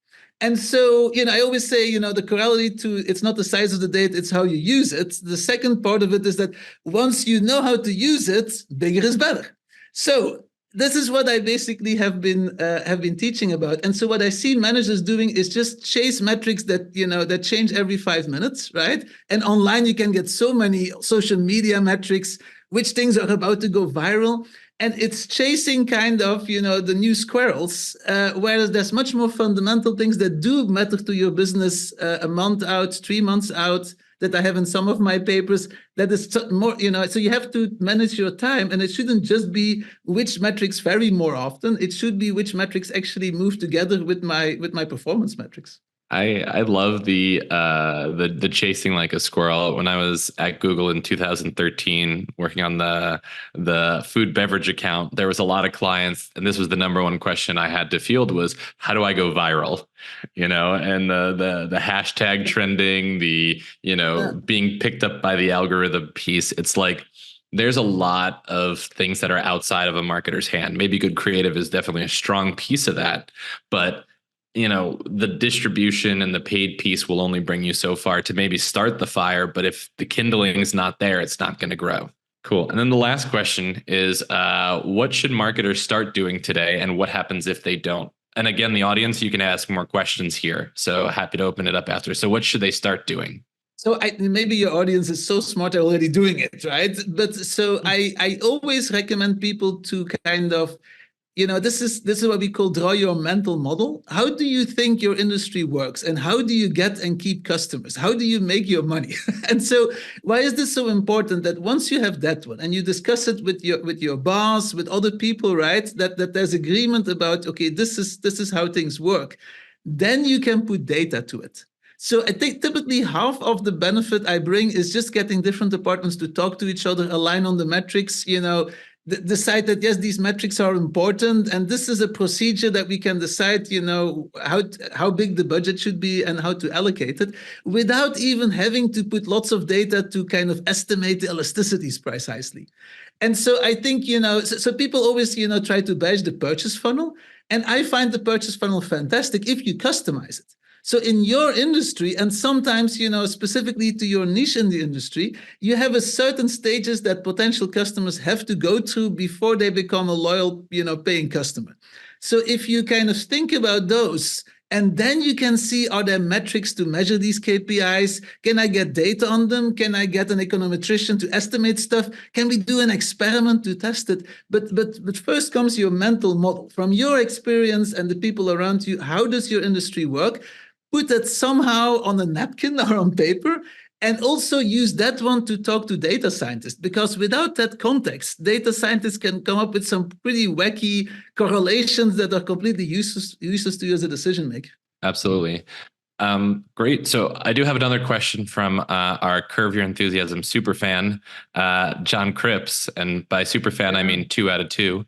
And so, I always say, the corollary to it's not the size of the data, it's how you use it. The second part of it is that once you know how to use it, bigger is better. So this is what I basically have been teaching about. And so what I see managers doing is just chase metrics that that change every 5 minutes, right? And online you can get so many social media metrics, which things are about to go viral. And it's chasing kind of, the new squirrels, whereas there's much more fundamental things that do matter to your business a month out, 3 months out, that I have in some of my papers. That is more, so you have to manage your time, and it shouldn't just be which metrics vary more often. It should be which metrics actually move together with my performance metrics. I love the chasing like a squirrel. When I was at Google in 2013 working on the food beverage account, there was a lot of clients, and this was the number one question I had to field was, how do I go viral? And the hashtag trending, being picked up by the algorithm piece. It's like there's a lot of things that are outside of a marketer's hand. Maybe good creative is definitely a strong piece of that, but the distribution and the paid piece will only bring you so far to maybe start the fire. But if the kindling is not there, it's not going to grow. Cool. And then the last question is, what should marketers start doing today? And what happens if they don't? And again, the audience, you can ask more questions here. So happy to open it up after. So what should they start doing? So maybe your audience is so smart they're already doing it, right? But so I always recommend people to kind of, this is what we call draw your mental model. How do you think your industry works, and how do you get and keep customers? How do you make your money? And so why is this so important? That once you have that one and you discuss it with your boss, with other people, right? That there's agreement about, okay, this is how things work. Then you can put data to it. So I think typically half of the benefit I bring is just getting different departments to talk to each other, align on the metrics, decide that, yes, these metrics are important, and this is a procedure that we can decide, how big the budget should be and how to allocate it, without even having to put lots of data to kind of estimate the elasticities precisely. And so I think, so people always, try to bash the purchase funnel, and I find the purchase funnel fantastic if you customize it. So in your industry, and sometimes, specifically to your niche in the industry, you have a certain stages that potential customers have to go through before they become a loyal, paying customer. So if you kind of think about those, and then you can see, are there metrics to measure these KPIs? Can I get data on them? Can I get an econometrician to estimate stuff? Can we do an experiment to test it? But first comes your mental model. From your experience and the people around you, how does your industry work? Put that somehow on a napkin or on paper, and also use that one to talk to data scientists, because without that context, data scientists can come up with some pretty wacky correlations that are completely useless to you as a decision maker. Absolutely. Great. So I do have another question from our Curve Your Enthusiasm super fan, John Cripps. And by super fan, I mean 2 out of 2.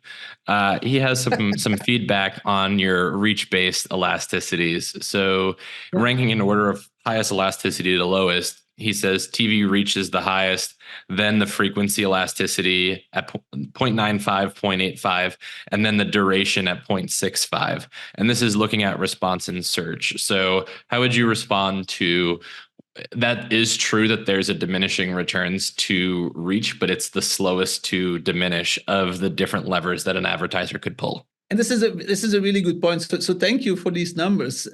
He has some feedback on your reach-based elasticities. So ranking in order of highest elasticity to lowest, he says TV reach is the highest, then the frequency elasticity at 0.95, 0.85, and then the duration at 0.65. And this is looking at response in search. So how would you respond to that? Is true that there's a diminishing returns to reach, but it's the slowest to diminish of the different levers that an advertiser could pull. And this is a really good point. So thank you for these numbers.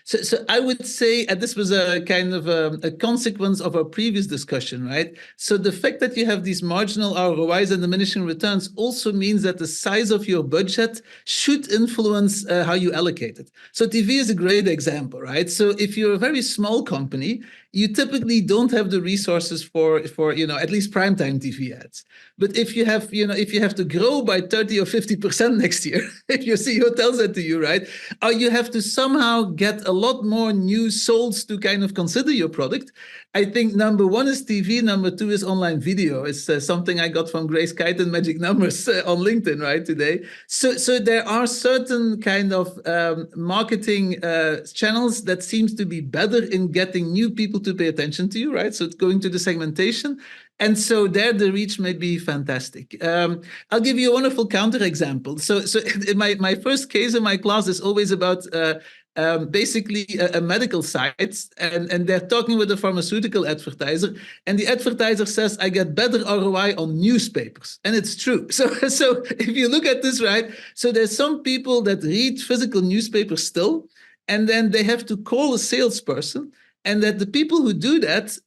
So I would say, and this was a kind of a consequence of our previous discussion, right? So the fact that you have these marginal ROIs and diminishing returns also means that the size of your budget should influence how you allocate it. So TV is a great example, right? So if you're a very small company, you typically don't have the resources for at least primetime TV ads. But if you have to grow by 30 or 50% next year, if your CEO tells that to you, right? Or you have to somehow get a lot more new souls to kind of consider your product. I think number one is TV, number two is online video. It's something I got from Grace Kite and Magic Numbers on LinkedIn, right, today. So there are certain kind of marketing channels that seems to be better in getting new people to pay attention to you, right? So it's going to the segmentation. And so there, the reach may be fantastic. I'll give you a wonderful counterexample. So my first case in my class is always about basically a medical site, and they're talking with a pharmaceutical advertiser, and the advertiser says, I get better ROI on newspapers. And it's true. So if you look at this, right, so there's some people that read physical newspapers still, and then they have to call a salesperson. And that the people who do that,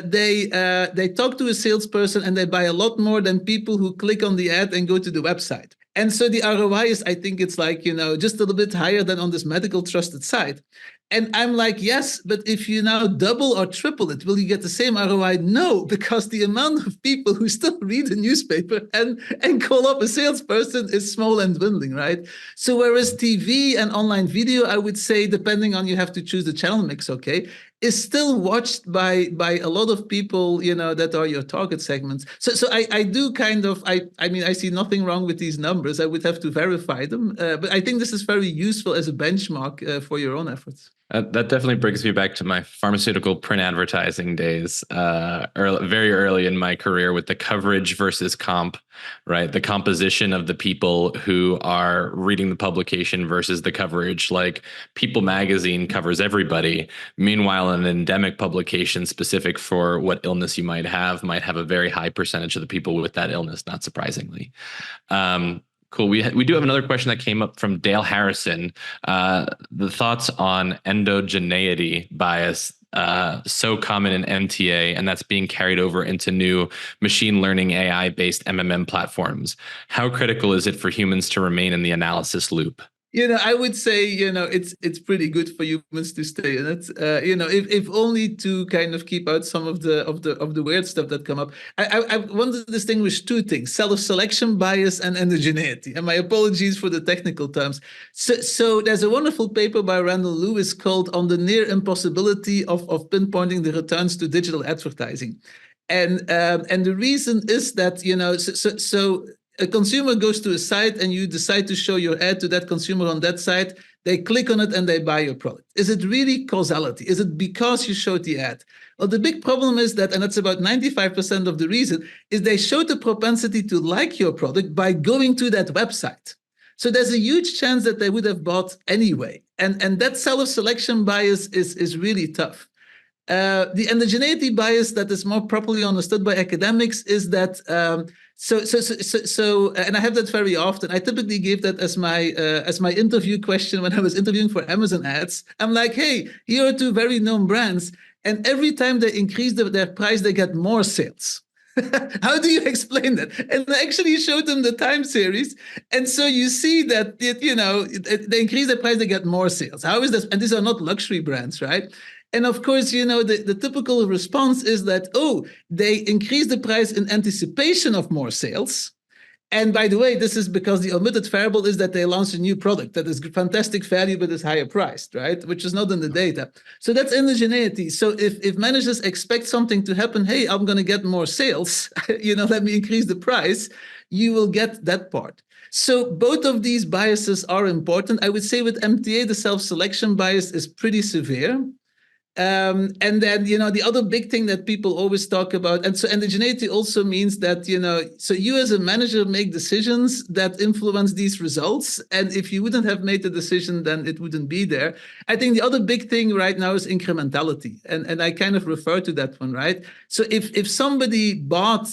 they talk to a salesperson and they buy a lot more than people who click on the ad and go to the website. And so the ROI is, I think it's like, just a little bit higher than on this medical trusted site. And I'm like, yes, but if you now double or triple it, will you get the same ROI? No, because the amount of people who still read a newspaper and call up a salesperson is small and dwindling, right? So whereas TV and online video, I would say, depending on, you have to choose the channel mix, okay, is still watched by a lot of people, that are your target segments. So I do kind of, I mean, I see nothing wrong with these numbers. I would have to verify them. But I think this is very useful as a benchmark for your own efforts. That definitely brings me back to my pharmaceutical print advertising days, very early in my career, with the coverage versus comp, right? The composition of the people who are reading the publication versus the coverage. Like People magazine covers everybody. Meanwhile, an endemic publication specific for what illness you might have a very high percentage of the people with that illness, not surprisingly. Cool. We do have another question that came up from Dale Harrison. The thoughts on endogeneity bias, so common in MTA, and that's being carried over into new machine learning AI-based MMM platforms. How critical is it for humans to remain in the analysis loop? I would say, it's pretty good for humans to stay in it. If only to kind of keep out some of the weird stuff that come up. I want to distinguish two things: self-selection bias and endogeneity. And my apologies for the technical terms. So there's a wonderful paper by Randall Lewis called "On the Near Impossibility of Pinpointing the Returns to Digital Advertising," and the reason is that so a consumer goes to a site and you decide to show your ad to that consumer on that site. They click on it and they buy your product. Is it really causality? Is it because you showed the ad? Well, the big problem is that, and that's about 95% of the reason, is they showed the propensity to like your product by going to that website. So there's a huge chance that they would have bought anyway. And that self-selection bias is really tough. The endogeneity bias that is more properly understood by academics is that so, and I have that very often. I typically give that as my interview question when I was interviewing for Amazon ads. I'm like, hey, here are two very known brands, and every time they increase their price, they get more sales. How do you explain that? And I actually showed them the time series. And so you see that, they increase the price, they get more sales. How is this? And these are not luxury brands, right? And of course, the typical response is that, oh, they increase the price in anticipation of more sales. And by the way, this is because the omitted variable is that they launched a new product that is fantastic value but is higher priced, right? Which is not in the data. So that's endogeneity. So if managers expect something to happen, hey, I'm going to get more sales, let me increase the price, you will get that part. So both of these biases are important. I would say with MTA, the self-selection bias is pretty severe. And then, the other big thing that people always talk about, and so endogeneity also means that, so you as a manager make decisions that influence these results. And if you wouldn't have made the decision, then it wouldn't be there. I think the other big thing right now is incrementality. And I kind of refer to that one, right? So if somebody bought,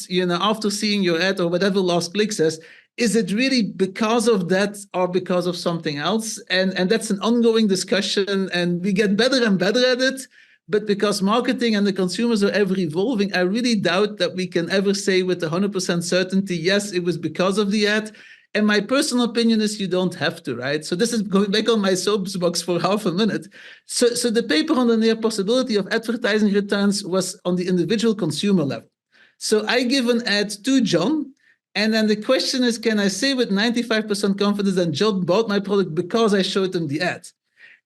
after seeing your ad or whatever last click says, is it really because of that or because of something else? And that's an ongoing discussion, and we get better and better at it. But because marketing and the consumers are ever evolving, I really doubt that we can ever say with 100% certainty, yes, it was because of the ad. And my personal opinion is you don't have to, right? So this is going back on my soapbox for half a minute. So the paper on the near possibility of advertising returns was on the individual consumer level. So I give an ad to John, And then the question is, can I say with 95% confidence that John bought my product because I showed him the ad?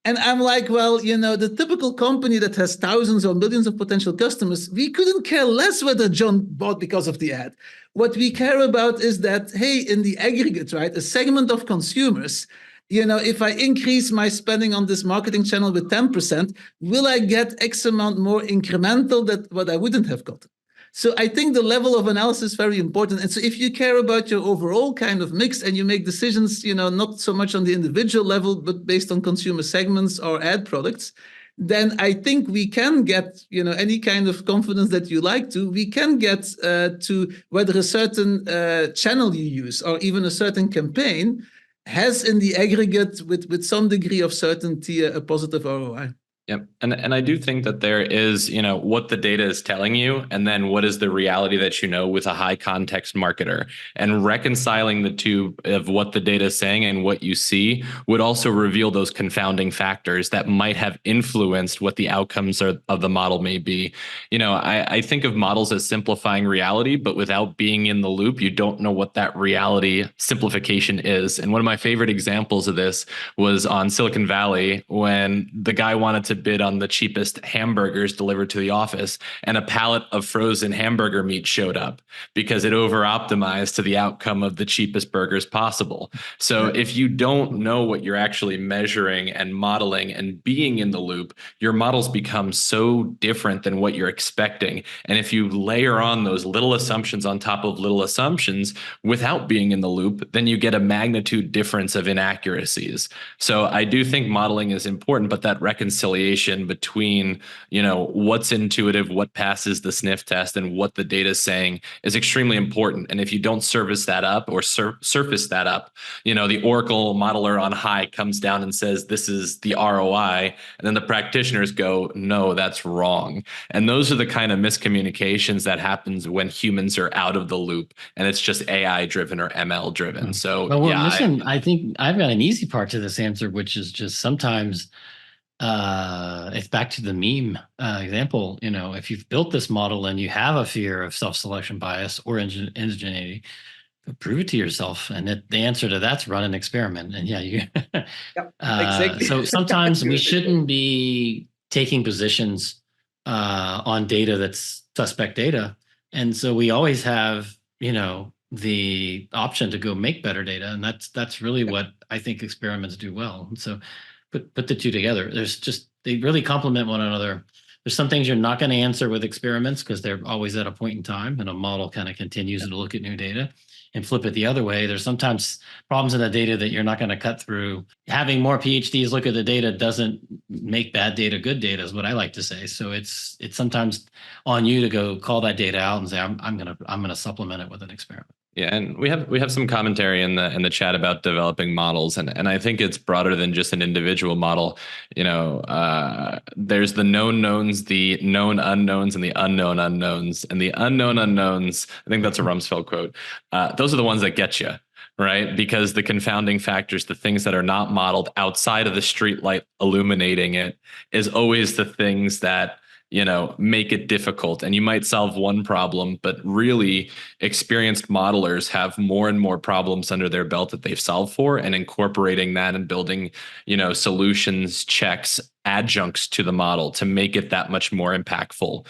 And I'm like, well, the typical company that has thousands or millions of potential customers, we couldn't care less whether John bought because of the ad. What we care about is that, hey, in the aggregate, right, a segment of consumers, if I increase my spending on this marketing channel with 10%, will I get X amount more incremental than what I wouldn't have gotten? So I think the level of analysis is very important. And so if you care about your overall kind of mix and you make decisions, not so much on the individual level, but based on consumer segments or ad products, then I think we can get, any kind of confidence that you like to, we can get to whether a certain channel you use or even a certain campaign has in the aggregate with some degree of certainty a positive ROI. Yep. And I do think that there is, what the data is telling you, and then what is the reality that with a high context marketer, and reconciling the two of what the data is saying and what you see would also reveal those confounding factors that might have influenced what the outcomes of the model may be. I think of models as simplifying reality, but without being in the loop, you don't know what that reality simplification is. And one of my favorite examples of this was on Silicon Valley when the guy wanted to bid on the cheapest hamburgers delivered to the office, and a pallet of frozen hamburger meat showed up because it over optimized to the outcome of the cheapest burgers possible. So if you don't know what you're actually measuring and modeling and being in the loop, your models become so different than what you're expecting. And if you layer on those little assumptions on top of little assumptions without being in the loop, then you get a magnitude difference of inaccuracies. So I do think modeling is important, but that reconciliation between, what's intuitive, what passes the sniff test, and what the data is saying is extremely important. And if you don't service that up or surface that up, the Oracle modeler on high comes down and says, this is the ROI. And then the practitioners go, no, that's wrong. And those are the kind of miscommunications that happens when humans are out of the loop and it's just AI driven or ML driven. So listen, I think I've got an easy part to this answer, which is just sometimes it's back to the meme example. If you've built this model and you have a fear of self-selection bias or indigeneity, prove it to yourself. And the answer to that's run an experiment. And exactly. So sometimes we shouldn't be taking positions on data that's suspect data. And so we always have, the option to go make better data. And that's really what I think experiments do well. And so put the two together. They really complement one another. There's some things you're not going to answer with experiments because they're always at a point in time, and a model kind of continues to look at new data. And flip it the other way, there's sometimes problems in the data that you're not going to cut through. Having more PhDs look at the data doesn't make bad data good data, is what I like to say. So it's sometimes on you to go call that data out and say, I'm gonna supplement it with an experiment. Yeah, and we have some commentary in the chat about developing models, and I think it's broader than just an individual model. There's the known knowns, the known unknowns, and the unknown unknowns. And the unknown unknowns, I think that's a Rumsfeld quote. Those are the ones that get you, right? Because the confounding factors, the things that are not modeled outside of the streetlight illuminating it, is always the things that make it difficult. And you might solve one problem, but really experienced modelers have more and more problems under their belt that they've solved for, and incorporating that and building, solutions, checks, adjuncts to the model to make it that much more impactful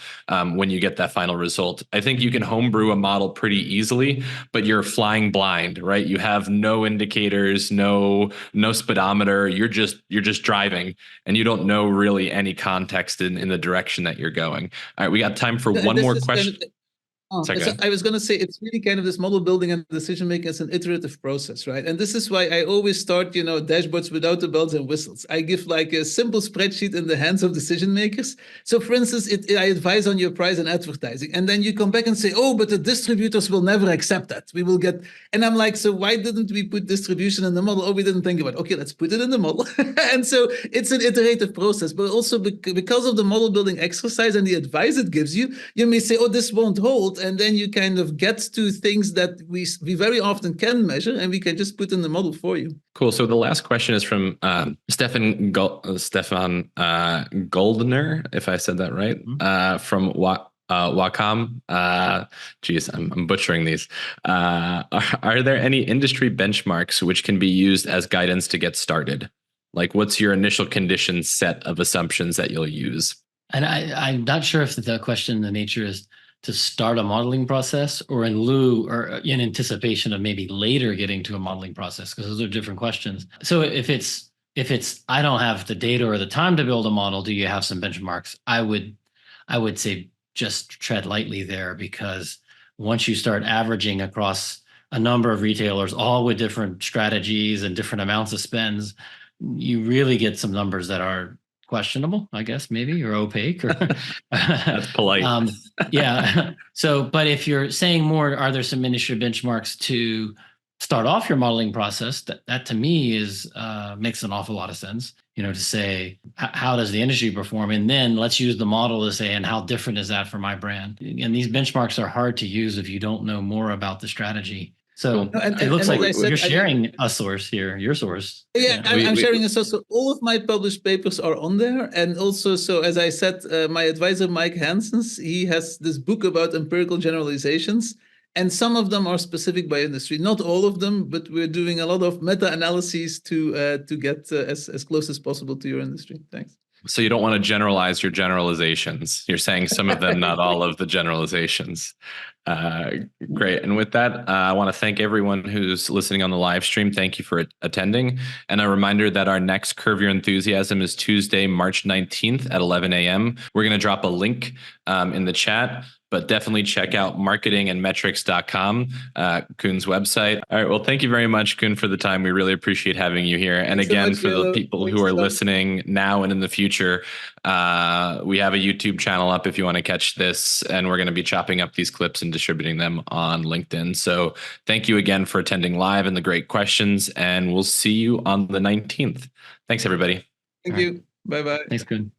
when you get that final result. I think you can homebrew a model pretty easily, but you're flying blind, right? You have no indicators, no speedometer. You're just driving, and you don't know really any context in the direction that you're going. All right, we got time for one more question. I was going to say, it's really kind of this model building and decision making as an iterative process, right? And this is why I always start, dashboards without the bells and whistles. I give like a simple spreadsheet in the hands of decision makers. So for instance, I advise on your price and advertising. And then you come back and say, oh, but the distributors will never accept that. We will get, and I'm like, so why didn't we put distribution in the model? Oh, we didn't think about it. Okay, let's put it in the model. And so it's an iterative process, but also because of the model building exercise and the advice it gives you, you may say, oh, this won't hold. And then you kind of get to things that we very often can measure, and we can just put in the model for you. Cool. So the last question is from Stefan Goldner, if I said that right, from Wacom. Geez, I'm butchering these. Are there any industry benchmarks which can be used as guidance to get started? Like, what's your initial condition set of assumptions that you'll use? And I'm not sure if the question, the nature is to start a modeling process or in lieu or in anticipation of maybe later getting to a modeling process, because those are different questions. So if it's I don't have the data or the time to build a model, do you have some benchmarks? I would say just tread lightly there, because once you start averaging across a number of retailers, all with different strategies and different amounts of spends, you really get some numbers that are questionable, I guess, maybe, or opaque, or That's polite. yeah. So, but if you're saying more, are there some industry benchmarks to start off your modeling process? That to me is makes an awful lot of sense. To say how does the industry perform, and then let's use the model to say, and how different is that for my brand? And these benchmarks are hard to use if you don't know more about the strategy. So it looks like you're sharing a source here, your source. Yeah, I'm sharing a source. So all of my published papers are on there. And also, so as I said, my advisor, Mike Hansens, he has this book about empirical generalizations. And some of them are specific by industry, not all of them, but we're doing a lot of meta-analyses to get as close as possible to your industry. Thanks. So you don't want to generalize your generalizations. You're saying some of them, not all of the generalizations. Great. And with that, I want to thank everyone who's listening on the live stream. Thank you for attending. And a reminder that our next Curve Your Enthusiasm is Tuesday, March 19th at 11 a.m. We're going to drop a link in the chat, but definitely check out marketingandmetrics.com, Koen's website. All right. Well, thank you very much, Koen, for the time. We really appreciate having you here. And again, for the people who are listening now and in the future, we have a YouTube channel up if you want to catch this, and we're going to be chopping up these clips and distributing them on LinkedIn. So thank you again for attending live and the great questions, and we'll see you on the 19th. Thanks, everybody. Thank you. Bye-bye. Thanks, Koen.